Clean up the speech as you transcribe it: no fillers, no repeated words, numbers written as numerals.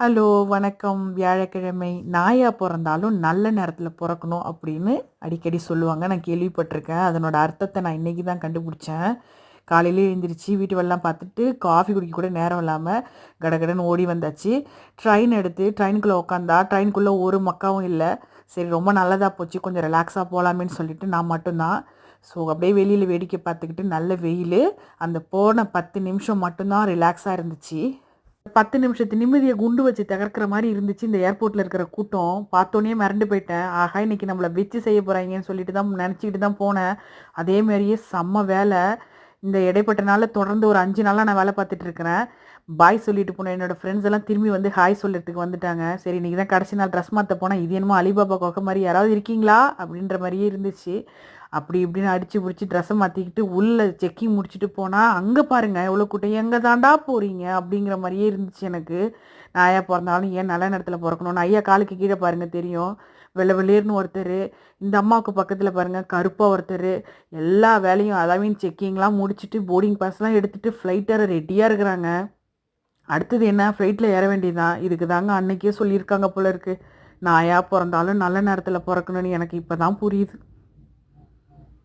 Hello, வணக்கம். வியாழக்கிழமை. நாயா பொறந்தாலும் நல்ல நேரத்தில பொறக்கணும் அப்படின்னு அடிக்கடி சொல்லுவாங்க. நான் கேள்விப்பட்டிருக்கேன். அதனோட அர்த்தத்த நான் இன்னைக்கு தான் கண்டுபிடிச்சேன். காலையில எழுந்திரிச்சு வீட்டு வேலைலாம் பார்த்துட்டு, காஃபி குடிக்க கூட நேரம் இல்லாம கடகடன்னு ஓடி வந்தாச்சு. ட்ரெயின் எடுத்து ட்ரெயினுக்குள்ள உட்காந்தா, ட்ரெயினுக்குள்ள ஒரு மக்காவும் இல்ல. சரி ரொம்ப நல்லதா போச்சு. கொஞ்சம் ரிலாக்ஸா போலாமேன்னு சொல்லிட்டு நான் மட்டும் தான். ஸோ அப்படியே வெளியில வேடிக்கை பார்த்துக்கிட்டு நல்ல வெயிலு. அந்த போன 10 நிமிஷம் மட்டும் தான் ரிலாக்ஸா இருந்துச்சு. 10 நிமிஷத்து நிம்மதிய குண்டு வச்சு தகர்க்கிற மாரி இருந்துச்சு இந்த ஏர்போர்ட்ல இருக்கிற கூட்டம். பார்த்தோனே மிரண்டு போயிட்டேன். ஆஹா! இன்னைக்கு நம்மள வச்சு செய்ய போறாய்ங்கன்னு சொல்லிட்டு தான் நெனச்சுக்கிட்டு தான் போனேன். அதே மாரியே செம்ம வேல. இந்த இடைப்பட்ட நாள்ல தொடர்ந்து ஒரு 5 நாளா நான் வேல பார்த்துட்டு இருக்கிறேன். பாய் சொல்லிட்டு போன என்னோட ஃப்ரெண்ட்ஸ் எல்லாம் திரும்பி வந்து ஹாய் சொல்றதுக்கு வந்துட்டாங்க. சரி இன்னைக்கு தான் கடைசி நாள் ட்ரெஸ் மாத்த போனா, இது என்னமோ அலிபாபா கொகை மாரி யாராவது இருக்கீங்களா? அப்படின்ற மாரியே இருந்துச்சு. அப்படி இப்படின்னு அடிச்சு புடிச்சு ட்ரெஸ்ஸ மாத்திக்கிட்டு உள்ள செக்கிங் முடிச்சுட்டு போனா, அங்க பாருங்க எவ்வளோ கூட்டம். எங்க தான்டா போறீங்க? அப்படிங்கிற மாரியே இருந்துச்சு எனக்கு. நாயா பொறந்தாலும் ஏன் நல்ல நேரத்துல பொறக்கணும்னு. ஐயா காலுக்கு கீழ பாருங்க தெரியும். வெள்ள வெளிர்ன்னு ஒருத்தரு, இந்த அம்மாவுக்கு பக்கத்துல பாருங்க கருப்பா ஒருத்தரு. எல்லா வேலையும் அதாவது செக்கிங்லாம் முடிச்சுட்டு போர்டிங் பாஸ்லாம் எடுத்துட்டு ஃப்ளைட் ஏற ரெடியா இருக்கிறாங்க. அடுத்தது என்ன? ஃப்ளைட்ல ஏற வேண்டியதுதான். இதுக்கு தாங்க அன்னைக்கே சொல்லியிருக்காங்க போல இருக்கு. நாயா பொறந்தாலும் நல்ல நேரத்துல பொறக்கணும்னு எனக்கு இப்பதான் புரியுது.